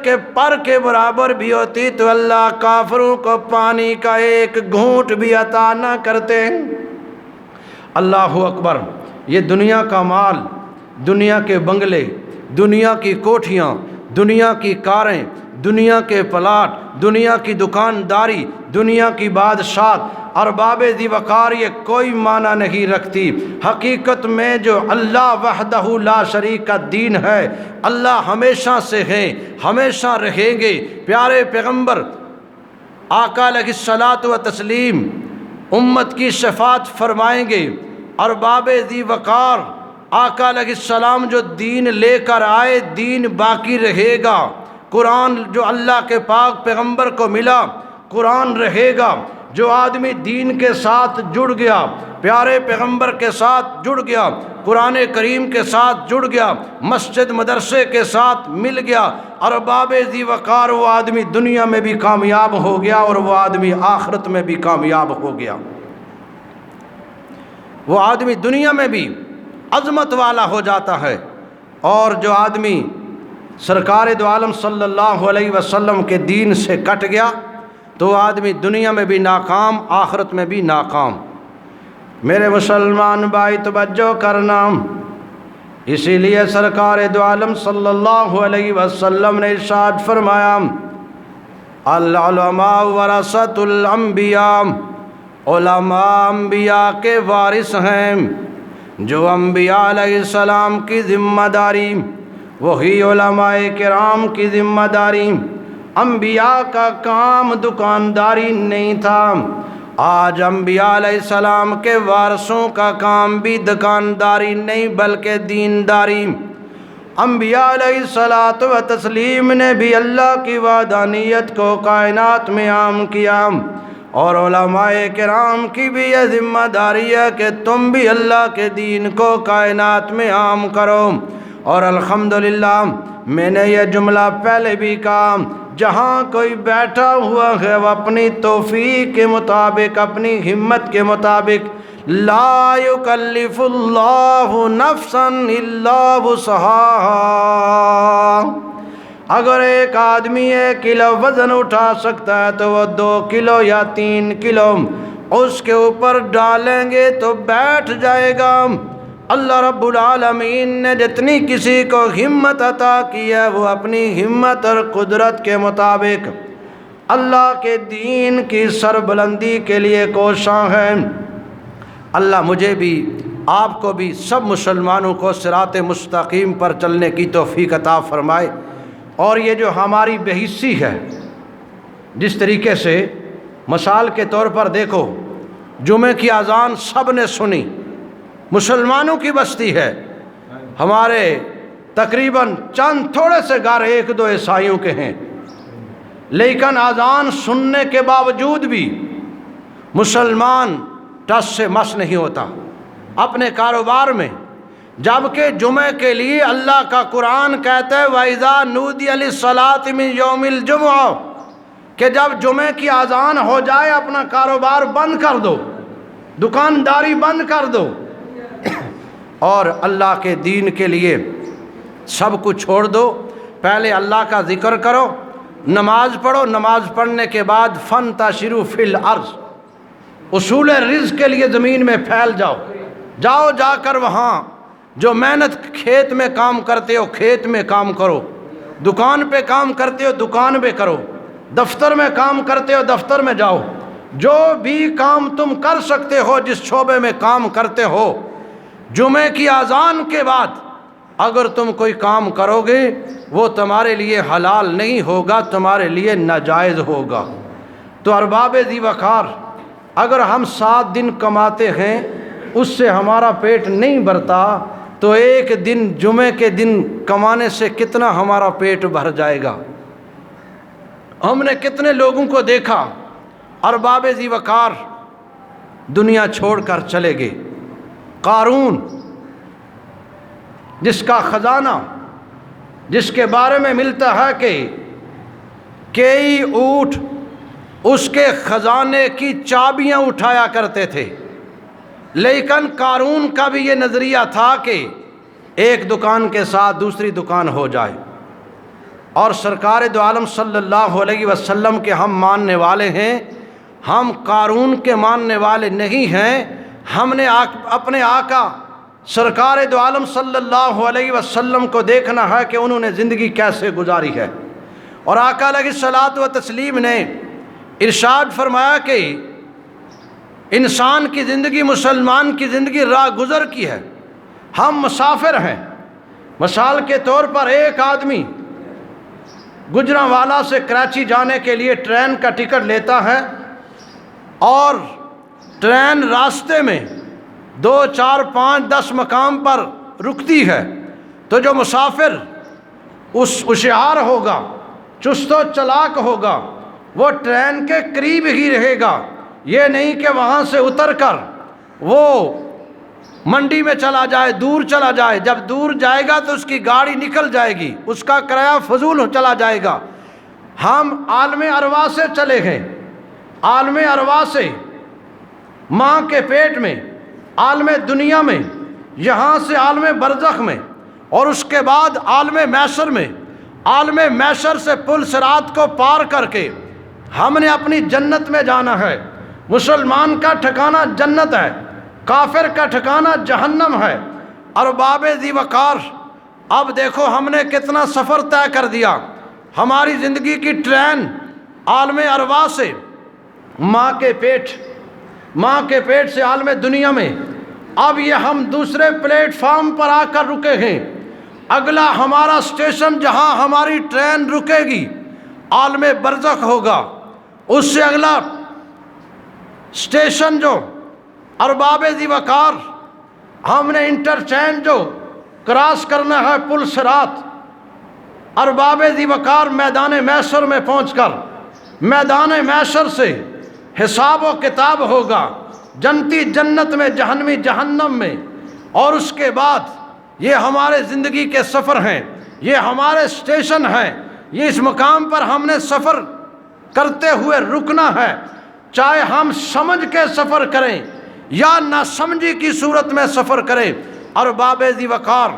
کے پر کے برابر بھی ہوتی تو اللہ کافروں کو پانی کا ایک گھونٹ بھی عطا نہ کرتے۔ اللہ اکبر۔ یہ دنیا کا مال، دنیا کے بنگلے، دنیا کی کوٹھیاں، دنیا کی کاریں، دنیا کے پلاٹ، دنیا کی دکانداری، دنیا کی بادشاہت، ارباب ذی وقار، یہ کوئی معنی نہیں رکھتی۔ حقیقت میں جو اللہ وحدہ لا شریک کا دین ہے، اللہ ہمیشہ سے ہیں، ہمیشہ رہیں گے۔ پیارے پیغمبر آقا علیہ الصلاۃ و تسلیم امت کی شفاعت فرمائیں گے۔ ارباب ذی وقار آقا علیہ السلام جو دین لے کر آئے، دین باقی رہے گا۔ قرآن جو اللہ کے پاک پیغمبر کو ملا، قرآن رہے گا۔ جو آدمی دین کے ساتھ جڑ گیا، پیارے پیغمبر کے ساتھ جڑ گیا، قرآن کریم کے ساتھ جڑ گیا، مسجد مدرسے کے ساتھ مل گیا، ارباب ذی وقار، وہ آدمی دنیا میں بھی کامیاب ہو گیا اور وہ آدمی آخرت میں بھی کامیاب ہو گیا۔ وہ آدمی دنیا میں بھی عظمت والا ہو جاتا ہے، اور جو آدمی سرکار دو عالم صلی اللہ علیہ وسلم کے دین سے کٹ گیا تو وہ آدمی دنیا میں بھی ناکام، آخرت میں بھی ناکام۔ میرے مسلمان بھائی توجہ کرنا، اسی لیے سرکار دو عالم صلی اللہ علیہ وسلم نے ارشاد فرمایا، العلماء ورثۃ الانبیاء، علماء انبیاء کے وارث ہیں۔ جو انبیاء علیہ السلام کی ذمہ داری، وہی علماء کرام کی ذمہ داری۔ انبیاء کا کام دکانداری نہیں تھا، آج انبیاء علیہ السلام کے وارثوں کا کام بھی دکانداری نہیں بلکہ دینداری۔ انبیاء علیہ الصلاۃ و تسلیم نے بھی اللہ کی وحدانیت کو کائنات میں عام کیا، اور علماء کرام کی بھی یہ ذمہ داری ہے کہ تم بھی اللہ کے دین کو کائنات میں عام کرو۔ اور الحمدللہ میں نے یہ جملہ پہلے بھی کہا، جہاں کوئی بیٹھا ہوا ہے وہ اپنی توفیق کے مطابق، اپنی ہمت کے مطابق، لا یکلف اللہ نفسا الا وسعہا، اگر ایک آدمی 1 کلو وزن اٹھا سکتا ہے تو وہ 2 کلو یا 3 کلو اس کے اوپر ڈالیں گے تو بیٹھ جائے گا۔ اللہ رب العالمین نے جتنی کسی کو ہمت عطا کی ہے، وہ اپنی ہمت اور قدرت کے مطابق اللہ کے دین کی سربلندی کے لیے کوشاں ہے۔ اللہ مجھے بھی، آپ کو بھی، سب مسلمانوں کو صراط مستقیم پر چلنے کی توفیق عطا فرمائے۔ اور یہ جو ہماری بے حسی ہے، جس طریقے سے مثال کے طور پر دیکھو، جمعے کی اذان سب نے سنی، مسلمانوں کی بستی ہے، ہمارے تقریباً چند تھوڑے سے گھر 1-2 عیسائیوں کے ہیں، لیکن اذان سننے کے باوجود بھی مسلمان ٹس سے مس نہیں ہوتا اپنے کاروبار میں، جبکہ جمعے کے لیے اللہ کا قرآن کہتا ہے وَإِذَا نُودِيَ لِلصَّلَاةِ مِن يَوْمِ الْجُمْعَةِ، کہ جب جمعے کی اذان ہو جائے اپنا کاروبار بند کر دو، دکانداری بند کر دو، اور اللہ کے دین کے لیے سب کچھ چھوڑ دو۔ پہلے اللہ کا ذکر کرو، نماز پڑھو، نماز پڑھنے کے بعد فَانْتَشِرُوا فِي الْأَرْضِ، اصول رزق کے لیے زمین میں پھیل جاؤ، جا کر وہاں جو محنت کھیت میں کام کرتے ہو کھیت میں کام کرو، دکان پہ کام کرتے ہو دکان پہ کرو، دفتر میں کام کرتے ہو دفتر میں جاؤ، جو بھی کام تم کر سکتے ہو، جس شعبے میں کام کرتے ہو، جمعے کی اذان کے بعد اگر تم کوئی کام کرو گے وہ تمہارے لیے حلال نہیں ہوگا، تمہارے لیے ناجائز ہوگا۔ تو ارباب ذی وقار، اگر ہم 7 دن کماتے ہیں اس سے ہمارا پیٹ نہیں بھرتا تو ایک دن جمعے کے دن کمانے سے کتنا ہمارا پیٹ بھر جائے گا۔ ہم نے کتنے لوگوں کو دیکھا ارباب ذی وقار دنیا چھوڑ کر چلے گئے۔ قارون، جس کا خزانہ، جس کے بارے میں ملتا ہے کہ کئی اونٹ اس کے خزانے کی چابیاں اٹھایا کرتے تھے، لیکن قارون کا بھی یہ نظریہ تھا کہ ایک دکان کے ساتھ دوسری دکان ہو جائے، اور سرکار دو عالم صلی اللہ علیہ وسلم کے ہم ماننے والے ہیں، ہم قارون کے ماننے والے نہیں ہیں۔ ہم نے اپنے آقا سرکار دو عالم صلی اللہ علیہ وسلم کو دیکھنا ہے کہ انہوں نے زندگی کیسے گزاری ہے۔ اور آقا علیہ الصلوۃ والتسلیم نے ارشاد فرمایا کہ انسان کی زندگی، مسلمان کی زندگی راہ گزر کی ہے، ہم مسافر ہیں۔ مثال کے طور پر ایک آدمی گجرانوالہ سے کراچی جانے کے لیے ٹرین کا ٹکٹ لیتا ہے اور ٹرین راستے میں 2 4 5 10 مقام پر رکتی ہے، تو جو مسافر ہوشیار ہوگا، چست و چلاک ہوگا، وہ ٹرین کے قریب ہی رہے گا، یہ نہیں کہ وہاں سے اتر کر وہ منڈی میں چلا جائے، دور چلا جائے۔ جب دور جائے گا تو اس کی گاڑی نکل جائے گی، اس کا کرایہ فضول چلا جائے گا۔ ہم عالم ارواح سے چلے گئے، عالم ارواح سے ماں کے پیٹ میں، عالم دنیا میں، یہاں سے عالم برزخ میں، اور اس کے بعد عالم محشر میں، عالم محشر سے پل صراط کو پار کر کے ہم نے اپنی جنت میں جانا ہے۔ مسلمان کا ٹھکانہ جنت ہے، کافر کا ٹھکانہ جہنم ہے۔ ارباب ذی وقار، اب دیکھو ہم نے کتنا سفر طے کر دیا۔ ہماری زندگی کی ٹرین عالم ارواح سے ماں کے پیٹ سے عالم دنیا میں، اب یہ ہم دوسرے پلیٹ فارم پر آ کر رکے ہیں۔ اگلا ہمارا اسٹیشن جہاں ہماری ٹرین رکے گی عالم برزخ ہوگا۔ اس سے اگلا اسٹیشن جو ارباب ذی وقار، ہم نے انٹرچینج جو کراس کرنا ہے پل صراط، ارباب ذی وقار میدان محشر میں پہنچ کر میدان محشر سے حساب و کتاب ہوگا، جنتی جنت میں، جہنمی جہنم میں۔ اور اس کے بعد یہ ہمارے زندگی کے سفر ہیں، یہ ہمارے اسٹیشن ہیں، یہ اس مقام پر ہم نے سفر کرتے ہوئے رکنا ہے، چاہے ہم سمجھ کے سفر کریں یا نہ سمجھی کی صورت میں سفر کریں۔ ارباب ذی وقار،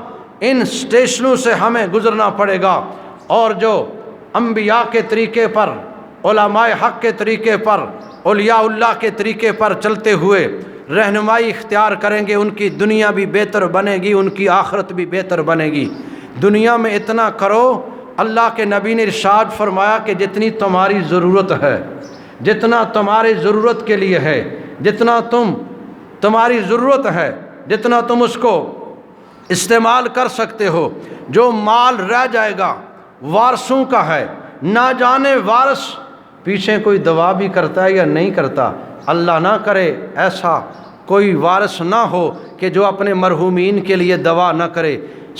ان اسٹیشنوں سے ہمیں گزرنا پڑے گا۔ اور جو انبیاء کے طریقے پر، علماء حق کے طریقے پر، اولیاء اللہ کے طریقے پر چلتے ہوئے رہنمائی اختیار کریں گے، ان کی دنیا بھی بہتر بنے گی، ان کی آخرت بھی بہتر بنے گی۔ دنیا میں اتنا کرو، اللہ کے نبی نے ارشاد فرمایا کہ جتنی تمہاری ضرورت ہے، جتنا تمہاری ضرورت کے لیے ہے، جتنا تمہاری ضرورت ہے، جتنا تم اس کو استعمال کر سکتے ہو۔ جو مال رہ جائے گا وارثوں کا ہے، نہ جانے وارث پیچھے کوئی دعا بھی کرتا ہے یا نہیں کرتا۔ اللہ نہ کرے ایسا کوئی وارث نہ ہو کہ جو اپنے مرحومین کے لیے دعا نہ کرے،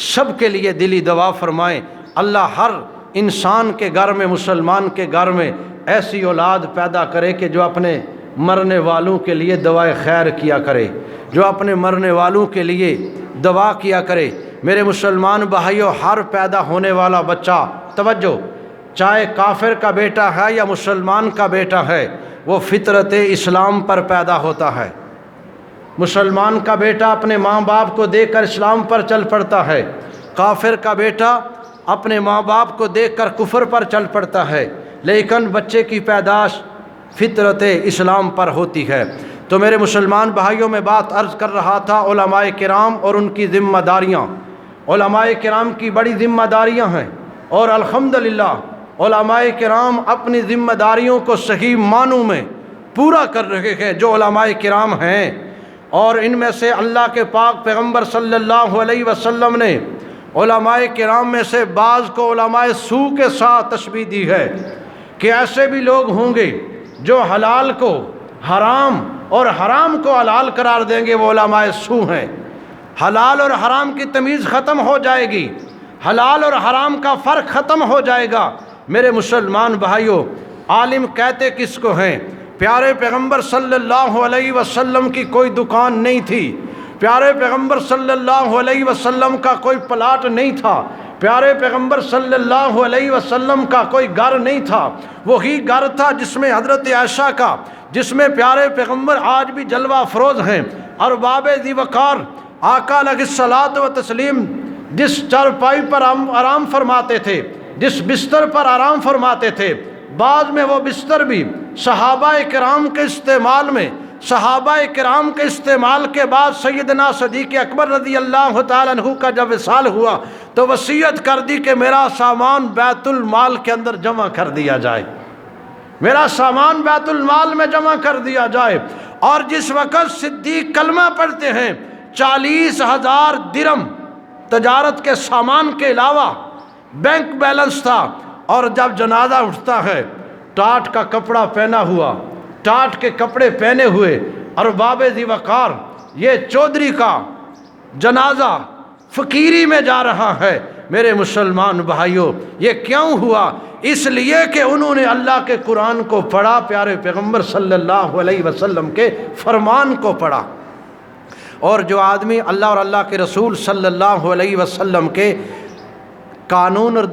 سب کے لیے دلی دعا فرمائیں۔ اللہ ہر انسان کے گھر میں، مسلمان کے گھر میں ایسی اولاد پیدا کرے کہ جو اپنے مرنے والوں کے لیے دعائے خیر کیا کرے، جو اپنے مرنے والوں کے لیے دعا کیا کرے۔ میرے مسلمان بھائیوں، ہر پیدا ہونے والا بچہ، توجہ، چاہے کافر کا بیٹا ہے یا مسلمان کا بیٹا ہے، وہ فطرت اسلام پر پیدا ہوتا ہے۔ مسلمان کا بیٹا اپنے ماں باپ کو دیکھ کر اسلام پر چل پڑتا ہے، کافر کا بیٹا اپنے ماں باپ کو دیکھ کر کفر پر چل پڑتا ہے، لیکن بچے کی پیدائش فطرت اسلام پر ہوتی ہے۔ تو میرے مسلمان بھائیوں، میں بات عرض کر رہا تھا علماء کرام اور ان کی ذمہ داریاں۔ علماء کرام کی بڑی ذمہ داریاں ہیں، اور الحمدللہ علماء کرام اپنی ذمہ داریوں کو صحیح معنوں میں پورا کر رہے ہیں جو علماء کرام ہیں۔ اور ان میں سے اللہ کے پاک پیغمبر صلی اللہ علیہ وسلم نے علماء کرام میں سے بعض کو علماء سوء کے ساتھ تشبیہ دی ہے کہ ایسے بھی لوگ ہوں گے جو حلال کو حرام اور حرام کو حلال قرار دیں گے، وہ علماء سوء ہیں۔ حلال اور حرام کی تمیز ختم ہو جائے گی، حلال اور حرام کا فرق ختم ہو جائے گا۔ میرے مسلمان بھائیوں، عالم کہتے کس کو ہیں؟ پیارے پیغمبر صلی اللہ علیہ وسلم کی کوئی دکان نہیں تھی، پیارے پیغمبر صلی اللہ علیہ وسلم کا کوئی پلاٹ نہیں تھا، پیارے پیغمبر صلی اللہ علیہ وسلم کا کوئی گھر نہیں تھا۔ وہی گھر تھا جس میں حضرت عائشہ کا، جس میں پیارے پیغمبر آج بھی جلوہ افروز ہیں۔ ارباب ذی وقار، آقا علیہ الصلوۃ والتسلیم جس چارپائی پر آرام فرماتے تھے، جس بستر پر آرام فرماتے تھے، بعد میں وہ بستر بھی صحابہ کرام کے استعمال میں، صحابہ کرام کے استعمال کے بعد سیدنا صدیق اکبر رضی اللہ تعالیٰ عنہ کا جب وصال ہوا تو وصیت کر دی کہ میرا سامان بیت المال کے اندر جمع کر دیا جائے، میرا سامان بیت المال میں جمع کر دیا جائے۔ اور جس وقت صدیق کلمہ پڑھتے ہیں 40,000 درم تجارت کے سامان کے علاوہ بینک بیلنس تھا، اور جب جنازہ اٹھتا ہے ٹاٹ کا کپڑا پہنا ہوا، ٹاٹ کے کپڑے پہنے ہوئے، اور باب ذی وقار یہ چودھری کا جنازہ فقیری میں جا رہا ہے۔ میرے مسلمان بھائیوں، یہ کیوں ہوا؟ اس لیے کہ انہوں نے اللہ کے قرآن کو پڑھا، پیارے پیغمبر صلی اللہ علیہ وسلم کے فرمان کو پڑھا۔ اور جو آدمی اللہ اور اللہ کے رسول صلی اللہ علیہ وسلم کے قانون اور